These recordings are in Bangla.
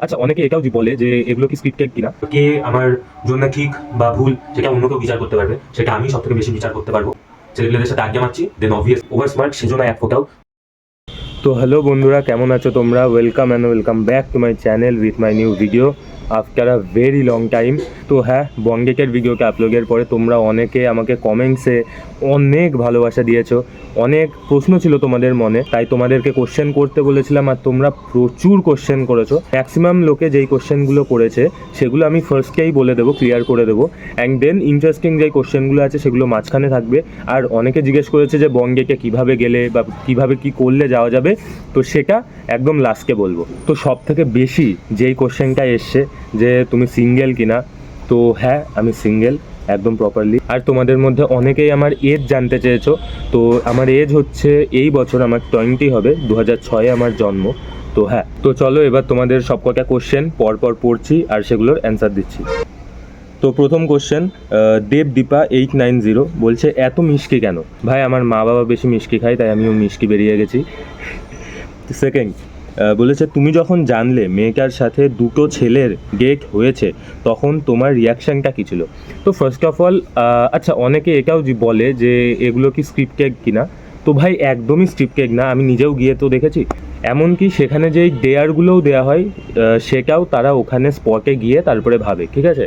আচ্ছা, অনেকে এটাও বলে যে এগুলো কি স্ক্রিপ্টেড কিনা। কে আমার জন্য ঠিক বা ভুল সেটা অন্য কেউ বিচার করতে পারবে, সেটা আমি সব থেকে বেশি বিচার করতে পারবো। ছেলেগুলোদের সাথে আড্ডা মারছি, দেন অবভিয়াস ওভার স্মার্ট সেজন্য এক ফোটাও। তো হ্যালো বন্ধুরা, কেমন আছো তোমরা? Welcome and welcome back to my channel with my new video after a very long time. তো হ্যাঁ, বঙ্গেকের ভিডিওকে আপলোডের পরে তোমরা অনেকে আমাকে কমেন্টসে অনেক ভালোবাসা দিয়েছো, অনেক প্রশ্ন ছিল তোমাদের মনে, তাই তোমাদেরকে কোশ্চেন করতে বলেছিলাম আর তোমরা প্রচুর কোশ্চেন করেছো। ম্যাক্সিমাম লোকে যেই কোশ্চেনগুলো করেছে সেগুলো আমি ফার্স্টেই বলে দেবো, ক্লিয়ার করে দেবো, অ্যান্ড দেন ইন্টারেস্টিং যেই কোশ্চেনগুলো আছে সেগুলো মাঝখানে থাকবে। আর অনেকে জিজ্ঞেস করেছে যে বঙ্গেকে কীভাবে গেলে বা কীভাবে কী করলে যাওয়া যাবে, তো সেটা একদম লাস্টে বলবো। তো সব থেকে বেশি যেই কোশ্চেনটা এসছে যে তুমি সিঙ্গেল কিনা, তো হ্যাঁ আমি সিঙ্গেল একদম প্রপারলি। আর তোমাদের মধ্যে অনেকেই আমার এজ জানতে চেয়েছো, তো আমার এজ হচ্ছে এই বছর আমার 20 হবে, 2006 আমার জন্ম। তো হ্যাঁ, তো চলো এবার তোমাদের সব কটা কোশ্চেন পরপর পড়ছি আর সেগুলোর অ্যান্সার দিচ্ছি। তো প্রথম কোশ্চেন, দেবদীপা 890 বলছে এত মিষ্টি কেন? ভাই আমার মা বাবা বেশি মিষ্টি খায় তাই আমিও মিষ্টি বেরিয়ে গেছি। সেকেন্ড, বলেছে তুমি যখন জানলে মেয়েটার সাথে দুটো ছেলের ডেট হয়েছে তখন তোমার রিয়াকশানটা কী ছিল? তো ফার্স্ট অফ অল, আচ্ছা অনেকে এটাও বলে যে এগুলো কি স্ক্রিপ্টেড কিনা, তো ভাই একদমই স্ক্রিপ্টেড না, আমি নিজেও গিয়ে তো দেখেছি। এমনকি সেখানে যেই ডেয়ারগুলোও দেওয়া হয় সেটাও তারা ওখানে স্পটে গিয়ে তারপরে ভাবে, ঠিক আছে?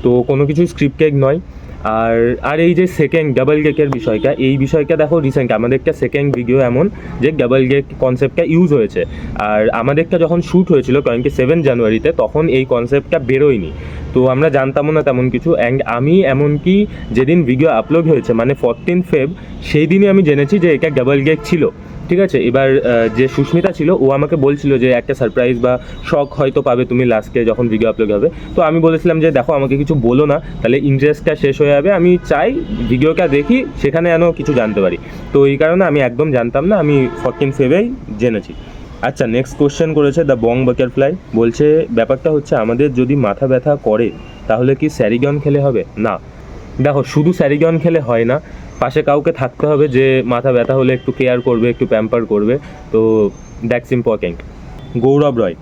তো কোনো কিছুই স্ক্রিপ্টেড নয়। আর আর এই যে সেকেন্ড ডাবল গেকের বিষয়টা, এই বিষয়টা দেখো রিসেন্ট আমাদের একটা সেকেন্ড ভিডিও এমন যে ডাবল গেক কনসেপ্টটা ইউজ হয়েছে। আর আমাদেরটা যখন শ্যুট হয়েছিল 27 জানুয়ারিতে, তখন এই কনসেপ্টটা বেরোয়নি, তো আমরা জানতামও না তেমন কিছু। অ্যান্ড আমি এমনকি যেদিন ভিডিও আপলোড হয়েছে মানে 14 ফেব, সেই দিনই আমি জেনেছি যে এটা ডাবল গেক ছিল, ঠিক আছে? এবার যে সুস্মিতা ছিল ও আমাকে বলছিল যে একটা সারপ্রাইজ বা শখ হয়তো পাবে তুমি লাস্টে যখন ভিডিও আপলোড হবে। তো আমি বলেছিলাম যে দেখো আমাকে কিছু বলো না, তাহলে ইন্টারেস্টটা শেষ হয়ে যাবে, আমি চাই ভিডিওটা দেখি সেখানে যেন কিছু জানতে পারি। তো এই কারণে আমি একদম জানতাম না, আমি 14 ফেবেই জেনেছি। আচ্ছা, নেক্সট কোশ্চেন করেছে দ্য বং বাটারফ্লাই, বলছে ব্যাপারটা হচ্ছে আমাদের যদি মাথা ব্যথা করে তাহলে কি স্যারিগন খেলে হবে? না, দেখো শুধু স্যারিগন খেলে হয় না, পাশে কাউকে থাকতে হবে যে মাথা ব্যথা হলে একটু কেয়ার করবে, একটু প্যাম্পার করবে, তো দ্যাটস ইম্পর্টেন্ট। গৌরব রয়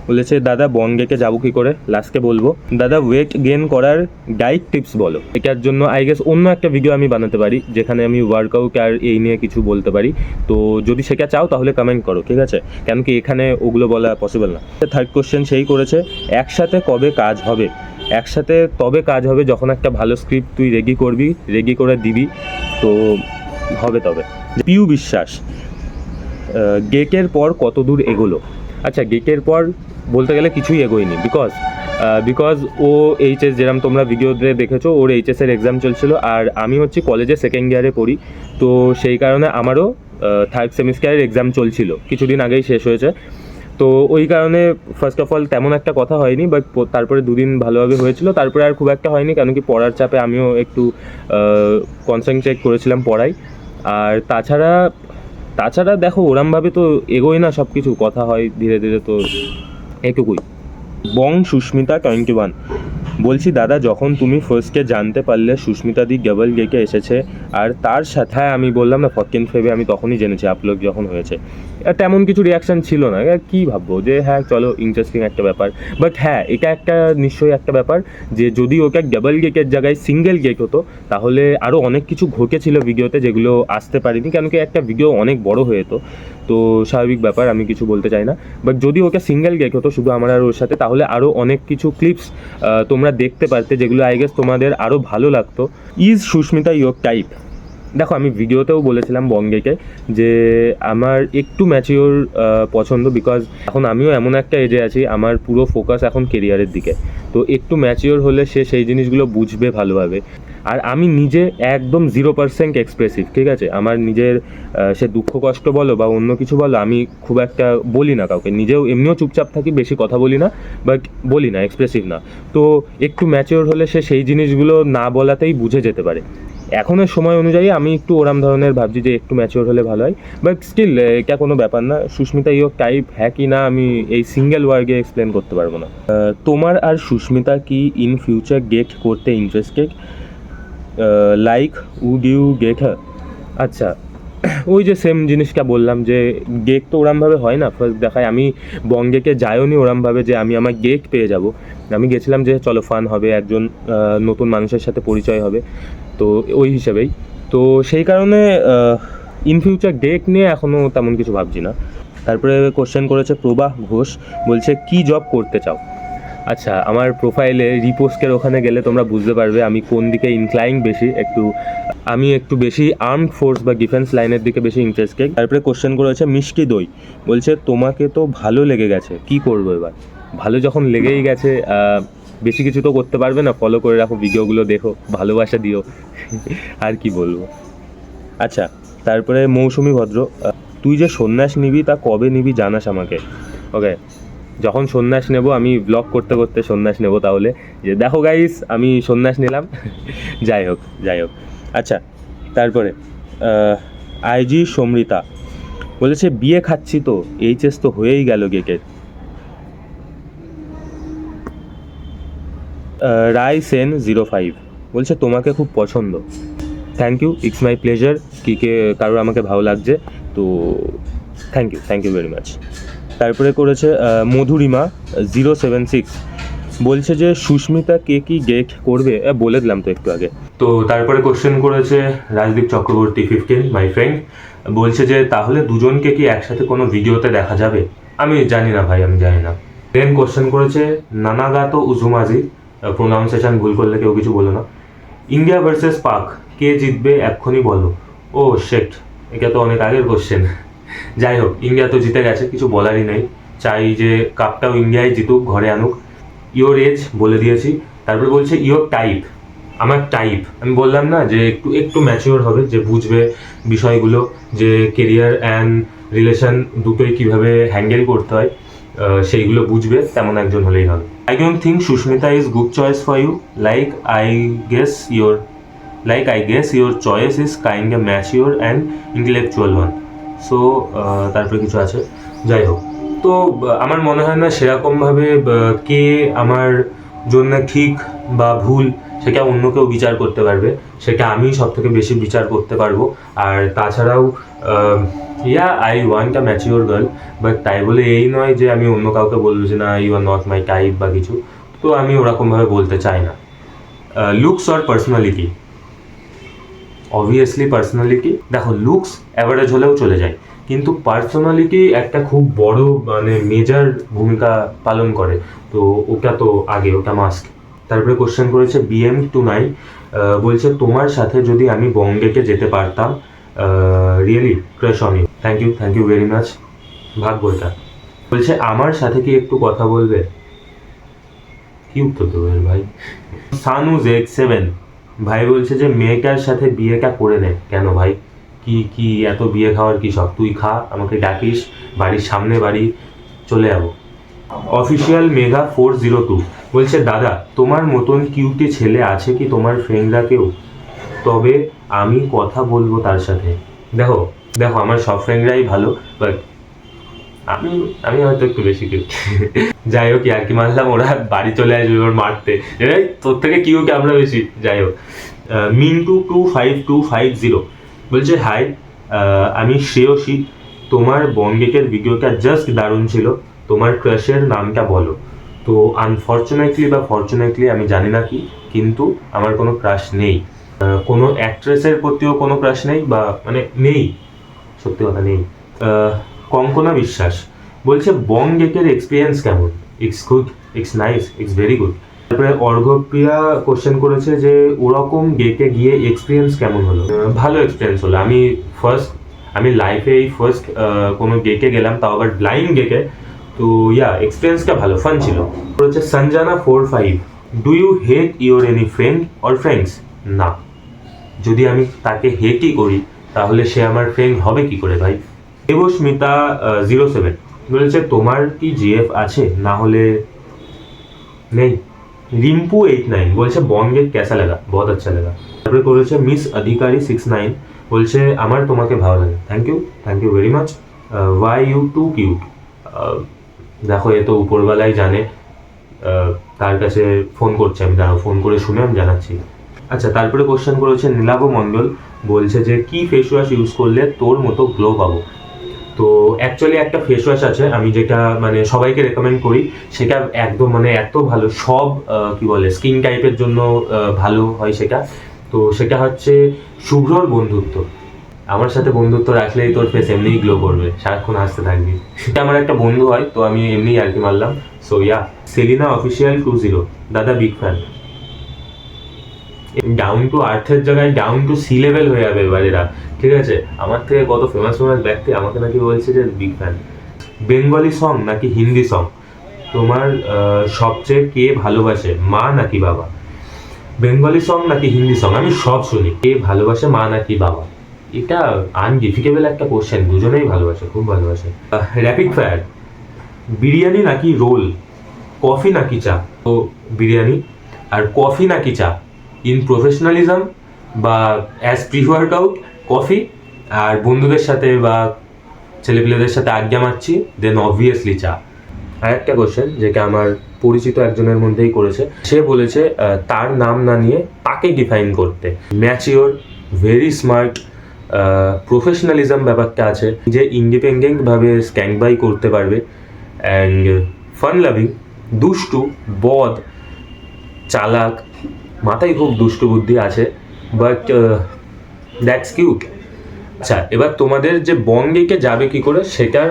বলেছে দাদা বঙ্গেকে যাবো কী করে? লাস্টে বলবো। দাদা ওয়েট গেন করার ডায়েট টিপস বলো। এটার জন্য আই গেস অন্য একটা ভিডিও আমি বানাতে পারি যেখানে আমি ওয়ার্কআউট আর এই নিয়ে কিছু বলতে পারি, তো যদি সেটা চাও তাহলে কমেন্ট করো, ঠিক আছে? কেন কি এখানে ওগুলো বলা পসিবল না। থার্ড কোশ্চেন সেই করেছে একসাথে কবে কাজ হবে? একসাথে তবে কাজ হবে যখন একটা ভালো স্ক্রিপ্ট তুই রেডি করবি, রেডি করে দিবি, তো হবে তবে। পিউ বিশ্বাস, গেটের পর কত দূর এগোলো? আচ্ছা, গেটের পর বলতে গেলে কিছুই এগোয়নি, বিকজ ও এইচএস, যেরকম তোমরা ভিডিওতে দেখেছো, ওর এইচএসের এক্সাম চলছিল আর আমি হচ্ছে কলেজে সেকেন্ড ইয়ারে পড়ি, তো সেই কারণে আমারও থার্ড সেমিস্টারের এক্সাম চলছিল, কিছুদিন আগেই শেষ হয়েছে। তো ওই কারণে ফার্স্ট অফ অল তেমন একটা কথা হয়নি, বাট তারপরে দুদিন ভালোভাবে হয়েছিল, তারপরে আর খুব একটা হয়নি, কারণ কি পড়ার চাপে আমিও একটু কনসেন্ট্রেট করেছিলাম পড়াই। আর তাছাড়া দেখো ওরমভাবে তো এগোয় না, সব কিছু কথা হয় ধীরে ধীরে, তো এটুকুই। বং সুস্মিতা 21 বলছি দাদা যখন তুমি ফার্স্টে জানতে পারলে সুস্মিতাদি ডাবল গেকে এসেছে আর তার সাথে, হ্যাঁ আমি বললাম না 14 ফেবে আমি তখনই জেনেছি আপলোড যখন হয়েছে, তেমন কিছু রিয়াকশান ছিল না, কী ভাববো যে হ্যাঁ চলো ইন্টারেস্টিং একটা ব্যাপার। বাট হ্যাঁ, এটা একটা নিশ্চয়ই একটা ব্যাপার যে যদি ওটা ডাবল গেকের জায়গায় সিঙ্গেল গেক হতো তাহলে আরও অনেক কিছু ঘটেছিল ভিডিওতে যেগুলো আসতে পারিনি, কেন কি একটা ভিডিও অনেক বড় হয়ে যেত, তো স্বাভাবিক ব্যাপার, আমি কিছু বলতে চাই না। বাট যদি ওকে সিঙ্গেল গেক হতো শুধু আমার আর ওর সাথে, তাহলে আরও অনেক কিছু ক্লিপস তোমরা দেখতে পারতে যেগুলো আই গেস তোমাদের আরও ভালো লাগতো। Is Sushmita your type? দেখো আমি ভিডিওতেও বলেছিলাম বঙ্গেকে যে আমার একটু ম্যাচিওর পছন্দ, বিকজ এখন আমিও এমন একটা এজে আছি, আমার পুরো ফোকাস এখন কেরিয়ারের দিকে, তো একটু ম্যাচিওর হলে সে সেই জিনিসগুলো বুঝবে ভালোভাবে। আর আমি নিজে একদম 0% এক্সপ্রেসিভ, ঠিক আছে? আমার নিজের সে দুঃখ কষ্ট বলো বা অন্য কিছু বলো, আমি খুব একটা বলি না কাউকে, নিজেও এমনিও চুপচাপ থাকি, বেশি কথা বলি না, বাট বলি না, এক্সপ্রেসিভ না। তো একটু ম্যাচিওর হলে সে সেই জিনিসগুলো না বলাতেই বুঝে যেতে পারে। এখনের সময় অনুযায়ী আমি একটু ওরম ধরনের ভাবছি যে একটু ম্যাচিওর হলে ভালো হয়, বাট স্টিল এটা কোনো ব্যাপার না। সুস্মিতা ইয়োর টাইপ হ্যাঁ কি না আমি এই সিঙ্গেল ওয়ার্ডে এক্সপ্লেন করতে পারবো না। তোমার আর সুস্মিতা কি ইন ফিউচার গেট করতে interested? Like would you get her? আচ্ছা, ওই যে সেম জিনিসটা বললাম যে গেক তো ওরমভাবে হয় না ফার্স্ট দেখায়। আমি বঙ্গেকে যাইও নি ওরমভাবে যে আমি আমার গেক পেয়ে যাব। আমি গেছিলাম যে চলো ফান হবে, একজন নতুন মানুষের সাথে পরিচয় হবে, তো ওই হিসেবেই। তো সেই কারণে ইন ফিউচার গেক নিয়ে এখনও তেমন কিছু ভাবছি না। তারপরে কোশ্চেন করেছে প্রবাহ ঘোষ, বলছে কি জব করতে চাও। আচ্ছা, আমার প্রোফাইলে রিপোস্টের ওখানে গেলে তোমরা বুঝতে পারবে আমি কোন দিকে ইনক্লাইন বেশি। আমি একটু বেশি আর্মড ফোর্স বা ডিফেন্স লাইনের দিকে বেশি ইন্টারেস্টেড। তারপরে কোশ্চেন করেছে মিষ্টি দই, বলছে তোমাকে তো ভালো লেগে গেছে, কি করবো এবার। ভালো যখন লেগেই গেছে, বেশি কিছু তো করতে পারবে না, ফলো করে রাখো, ভিডিওগুলো দেখো, ভালোবাসা দিও, আর কি বলবো। আচ্ছা, তারপরে মৌসুমি ভদ্র, তুই যে সন্ন্যাস নিবি তা কবে নিবি জানাস আমাকে। ওকে, যখন সন্ন্যাস নেব আমি ব্লগ করতে করতে সন্ন্যাস নেব, তাহলে যে দেখো গাইস আমি সন্ন্যাস নিলাম। যাই হোক। আচ্ছা, তারপরে আইজি সমৃতা বলেছে বিয়ে খাচ্ছি তো, এইচএস তো হয়েই গেল গেকের। রায় সেন 05 বলছে তোমাকে খুব পছন্দ। Thank you, it's my pleasure কি কারোর আমাকে ভালো লাগছে, তো থ্যাংক ইউ ভেরি মাচ। তারপরে করেছে মধুরিমা 076, বলছে যে সুস্মিতা কে কি গেট করবে, বলে দিলাম তো একটু আগে। তো তারপরে কোশ্চেন করেছে রাজদীপ চক্রবর্তী 15, মাই ফ্রেন্ড, বলছে যে তাহলে দুজনকে কি একসাথে কোনো ভিডিওতে দেখা যাবে। আমি জানি না ভাই, আমি জানি না। দেন কোশ্চেন করেছে নানাগাতো উজুমাজি, প্রোনাউন্সিয়েশন ভুল করলে কেউ কিছু বলো না। ইন্ডিয়া ভার্সেস পাক, কে জিতবে এক্ষুনি বলো। ও শেট, এটা তো অনেক আগের কোশ্চেন। যাই হোক, ইন্ডিয়া তো জিতে গেছে, কিছু বলারই নেই। চাই যে কাপটাও ইন্ডিয়ায় জিতুক, ঘরে আনুক। ইয়োর এজ বলে দিয়েছি। তারপরে বলছে ইয়োর টাইপ, আমার টাইপ আমি বললাম না যে একটু ম্যাচিওর হবে, যে বুঝবে বিষয়গুলো, যে কেরিয়ার অ্যান্ড রিলেশন দুটোই কীভাবে হ্যান্ডেল করতে হয়, সেইগুলো বুঝবে, তেমন একজন হলেই হবে। I don't think Sushmita is good choice for you, I guess your choice is kind a mature and intellectual one. So তারপরে কিছু আছে, যাই হোক। তো আমার মনে হয় না সেরকমভাবে কে আমার জন্য ঠিক বা ভুল সেটা অন্য কেউ বিচার করতে পারবে, সেটা আমি সব থেকে বেশি বিচার করতে পারবো। আর তাছাড়াও I want a mature girl, but তাই বলে এই নয় যে আমি অন্য কাউকে বলবো যে না you are not my type বা কিছু, তো আমি ওরকমভাবে বলতে চাই না। Looks or personality, obviously personality. দেখো, লুকস অ্যাভারেজ হলেও চলে যায়, কিন্তু পার্সোনালিটি একটা খুব বড় মানে মেজর ভূমিকা পালন করে, তো ওটা তো আগে, ওটা মাস্ট। তারপরে কোশ্চেন করেছে BM29, বলছে তোমার সাথে যদি আমি বঙ্গেকে যেতে পারতাম, really crush on you. Thank you very much, ভাগ্য এটা। বলছে আমার সাথে কি একটু কথা বলবে, কি উত্তর দেবো এর ভাই। সানু Z7 ভাই বলছে যে মেয়েটার সাথে বিয়েটা করে নে। কেন ভাই, কি এত বিয়ে খাওয়ার কি সব, তুই খা, আমাকে ডাকিস, বাড়ির সামনে বাড়ি, চলে যাবো। অফিসিয়াল মেঘা 402 বলছে দাদা তোমার মতন কিউটি ছেলে আছে কি তোমার ফ্রেন্ডরা কেউ, তবে আমি কথা বলবো তার সাথে। দেখো আমার সব ফ্রেন্ডরাই ভালো, বাট আমি হয়তো একটু বেশি কিউট। যাই হোক, আর কি মানলাম, ওরা বাড়ি চলে আসবে ওর মারতে, তোর থেকে কিউকে আমরা বেশি। যাই হোক, মিন্টু 25250 বলছে হাই, আমি শ্রেয়সী, তোমার বঙ্গেকের ভিডিওটা জাস্ট দারুণ ছিল, তোমার ক্রাশের নামটা বলো। তো আনফর্চুনেটলি বা ফর্চুনেটলি আমি জানি না কি, কিন্তু আমার কোনো ক্রাশ নেই, কোনো অ্যাক্ট্রেসের প্রতিও কোনো ক্রাশ নেই, বা মানে নেই, সত্যি কথা নেই। কঙ্কনা বিশ্বাস বলছে বঙ্গেকের এক্সপিরিয়েন্স কেমন। It's good, it's nice, it's very good. তারপরে অর্ঘপ্রিয়া কোশ্চেন করেছে যে ওরকম গেকে গিয়ে এক্সপিরিয়েন্স কেমন হলো। ভালো এক্সপিরিয়েন্স হলো। আমি লাইফে এই ফার্স্ট কোনো গেকে গেলাম, তাও আবার ব্লাইন্ড গেকে, তো এক্সপিরিয়েন্সটা ভালো, ফান ছিল। করেছে Sanjana 45, do you hate your any friend or friends. না, যদি আমি তাকে হেটই করি তাহলে সে আমার ফ্রেন্ড হবে কি করে ভাই। দেবস্মিতা 07 বলেছে তোমার কি জিএফ আছে, না হলে নেই। রিম্পু 89 বলছে বঙ্গের কেসা লাগা, বহুত আচ্ছা লাগা। তারপরে করেছে মিস অধিকারী 69 বলছে আমার তোমাকে ভালো লাগে। Thank you very much. Why you too cute, দেখো এ তো উপরবেলায় জানে, তার কাছে ফোন করছে, আমি দাঁড়াও ফোন করে শুনে আমি জানাচ্ছি। আচ্ছা, তারপরে কোশ্চেন করেছে নীলাভ মণ্ডল, বলছে যে কি ফেস ওয়াশ ইউজ করলে তোর মতো গ্লো পাবো। তো অ্যাকচুয়ালি একটা ফেস ওয়াশ আছে আমি যেটা মানে সবাইকে রেকমেন্ড করি, সেটা একদম মানে এত ভালো, সব কি বলে স্কিন টাইপের জন্য ভালো হয় সেটা। তো সেটা হচ্ছে শুভ্রর বন্ধুত্ব। আমার সাথে বন্ধুত্ব রাখলেই তোর ফেস এমনিই গ্লো করবে, সারাক্ষণ হাসতে থাকবি। সেটা আমার একটা বন্ধু হয়, তো আমি এমনিই আর কি মারলাম। সো ইয়া, সেলিনা অফিসিয়াল 20, দাদা বিগ ফ্যান। ডাউন টু আর্থের জায়গায় ডাউন টু সি লেভেল হয়ে যাবে এবার এরা, ঠিক আছে? আমার থেকে কত ফেমাস ফেমাস ব্যক্তি আমাকে নাকি বলছে যে বিগ ফ্যান। বেঙ্গলি সং নাকি হিন্দি সং তোমার সবচেয়ে কে ভালোবাসে, মা নাকি বাবা? বেঙ্গলি সং নাকি হিন্দি সং, আমি সব শুনি। কে ভালোবাসে, মা নাকি বাবা? এটা আনডিফিকেবল একটা কোশ্চেন, দুজনেই ভালোবাসে, খুব ভালোবাসে। র্যাপিড ফায়ার, বিরিয়ানি নাকি রোল, কফি নাকি চা? তো বিরিয়ানি। আর কফি নাকি চা? ইন প্রফেশনালিজম বা অ্যাজ প্রি ওয়ার্কআউট কফি, আর বন্ধুদের সাথে বা ছেলেপিলেদের সাথে আড্ডা মারছি দেন অবভিয়াসলি চা। আর একটা কোশ্চেন যেটা আমার পরিচিত একজনের মধ্যেই করেছে, সে বলেছে তার নাম না নিয়ে তাকে ডিফাইন করতে। ম্যাচিওর, ভেরি স্মার্ট, প্রফেশনালিজম ব্যাপারটা আছে, যে ইন্ডিপেন্ডেন্টভাবে স্ট্যান্ড বাই করতে পারবে, অ্যান্ড ফান লাভিং, দুষ্টু, বদ, চালাক, মাথায় খুব দুষ্টু বুদ্ধি আছে, বাট দ্যাটস কিউট। আচ্ছা, এবার তোমাদের যে বঙ্গেকে যাবে কি করে সেটার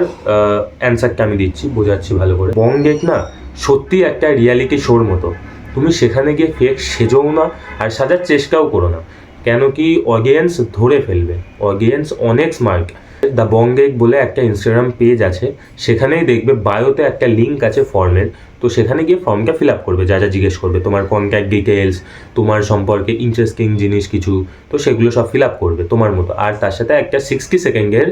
অ্যান্সারটা আমি দিচ্ছি, বোঝাচ্ছি ভালো করে। বঙ্গেক না সত্যি একটা রিয়ালিটি শোর মতো, তুমি সেখানে গিয়ে ফেক সেজও না আর সাজার চেষ্টাও করো না, কেন কি অডিয়েন্স ধরে ফেলবে। অডিয়েন্স অনেক স্মার্ট। দ্য বঙ্গেক বলে একটা ইনস্টাগ্রাম পেজ আছে, সেখানেই দেখবে বায়োতে একটা লিঙ্ক আছে ফর্মের, তো সেখানে গিয়ে ফর্মটা ফিল আপ করবে, যা যা জিজ্ঞেস করবে, তোমার কন্ট্যাক্ট ডিটেলস, তোমার সম্পর্কে ইন্টারেস্টিং জিনিস কিছু, তো সেগুলো সব ফিল আপ করবে তোমার মতো। আর তার সাথে একটা 60 সেকেন্ডের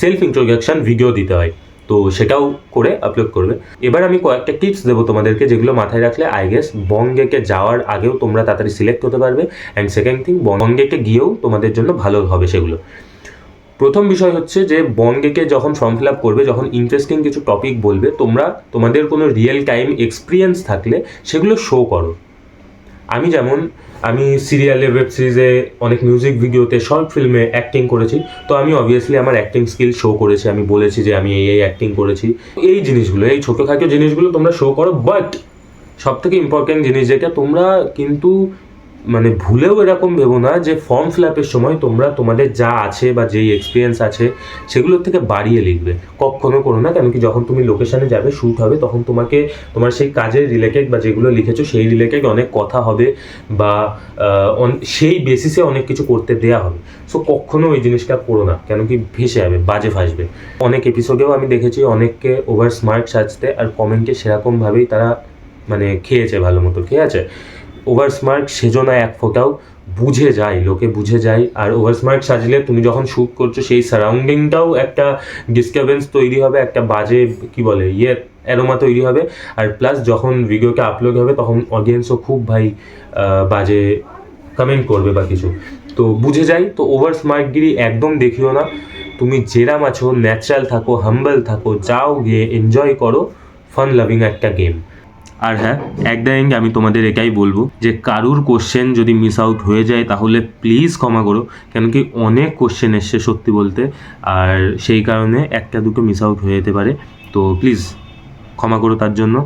সেলফ ইন্ট্রোডাকশন ভিডিও দিতে হয়, তো সেটাও করে আপলোড করবে। এবার আমি কয়েকটা টিপস দেবো তোমাদেরকে, যেগুলো মাথায় রাখলে আই গেস বঙ্গেকে যাওয়ার আগেও তোমরা তাড়াতাড়ি সিলেক্ট হতে পারবে, অ্যান্ড সেকেন্ড থিং বঙ্গেকে গিয়েও তোমাদের জন্য ভালো হবে সেগুলো। প্রথম বিষয় হচ্ছে যে বঙ্গেকে যখন ফর্ম ফিল আপ করবে, যখন ইন্টারেস্টিং কিছু টপিক বলবে, তোমরা তোমাদের কোনো রিয়েল টাইম এক্সপিরিয়েন্স থাকলে সেগুলো শো করো। আমি সিরিয়ালে, ওয়েব সিরিজে, অনেক মিউজিক ভিডিওতে, শর্ট ফিল্মে অ্যাক্টিং করেছি, তো আমি অবভিয়াসলি আমার অ্যাক্টিং স্কিল শো করেছি, আমি বলেছি যে আমি এই অ্যাক্টিং করেছি। এই জিনিসগুলো, এই ছোটোখাটো জিনিসগুলো তোমরা শো করো, বাট সব থেকে ইম্পর্টেন্ট জিনিস যেটা, তোমরা কিন্তু মানে ভুলেও এরকম ভেবো না যে ফর্ম ফিল আপের সময় তোমরা তোমাদের যা আছে বা যেই এক্সপিরিয়েন্স আছে সেগুলোর থেকে বাড়িয়ে লিখবে, কখনো করো না। কেন কি যখন তুমি লোকেশানে যাবে, শ্যুট হবে, তখন তোমাকে তোমার সেই কাজের রিলেটেড বা যেগুলো লিখেছো সেই রিলেটেড অনেক কথা হবে, বা সেই বেসিসে অনেক কিছু করতে দেয়া হবে। সো কখনো ওই জিনিসটা করো না, কেন কি ভেসে যাবে, বাজে ফাঁসবে। অনেক এপিসোডেও আমি দেখেছি অনেককে ওভার স্মার্ট সাজতে, আর কমেন্টে সেরকমভাবেই তারা মানে খেয়েছে, ভালো মতো খেয়ে আছে। ওভার স্মার্ট সেজো না এক ফোঁটাও, বুঝে যায়, লোকে বুঝে যায়। আর ওভার স্মার্ট সাজলে তুমি যখন শ্যুট করছো সেই সারাউন্ডিংটাও একটা ডিস্টারবেন্স তৈরি হবে, একটা বাজে কি বলে অ্যারোমা তৈরি হবে। আর প্লাস যখন ভিডিওটা আপলোড হবে তখন অডিয়েন্সও খুব বাজে কমেন্ট করবে বা কিছু, তো বুঝে যাই। তো ওভার স্মার্টগিরি একদম দেখিও না, তুমি যেরাম আছো ন্যাচারাল থাকো, হাম্বল থাকো, যাও গিয়ে এনজয় করো, ফান লাভিং একটা গেম। আর হ্যাঁ, একদম আমি তোমাদের এটাই বলবো যে কারুর কোশ্চেন যদি মিস আউট হয়ে যায় তাহলে প্লিজ ক্ষমা করো, কেন কি অনেক কোশ্চেন এসছে সত্যি বলতে, আর সেই কারণে একটা দুটো মিস আউট হয়ে যেতে পারে, তো প্লিজ ক্ষমা করো তার জন্য।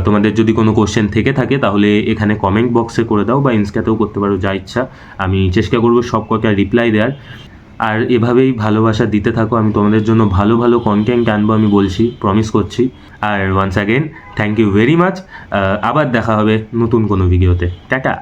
তোমাদের যদি কোনো কোশ্চেন থেকে থাকে তাহলে এখানে কমেন্ট বক্সে করে দাও, বা ইনস্টাতেও করতে পারো, যা ইচ্ছা। আমি চেষ্টা করবো সব কটা রিপ্লাই দেওয়ার। আর এভাবেই ভালোবাসা দিতে থাকো, আমি তোমাদের জন্য ভালো ভালো কন্টেন্ট আনবো, আমি বলছি, প্রমিস করছি। আর once again thank you very much. আবার দেখা হবে নতুন কোনো ভিডিওতে। টাটা।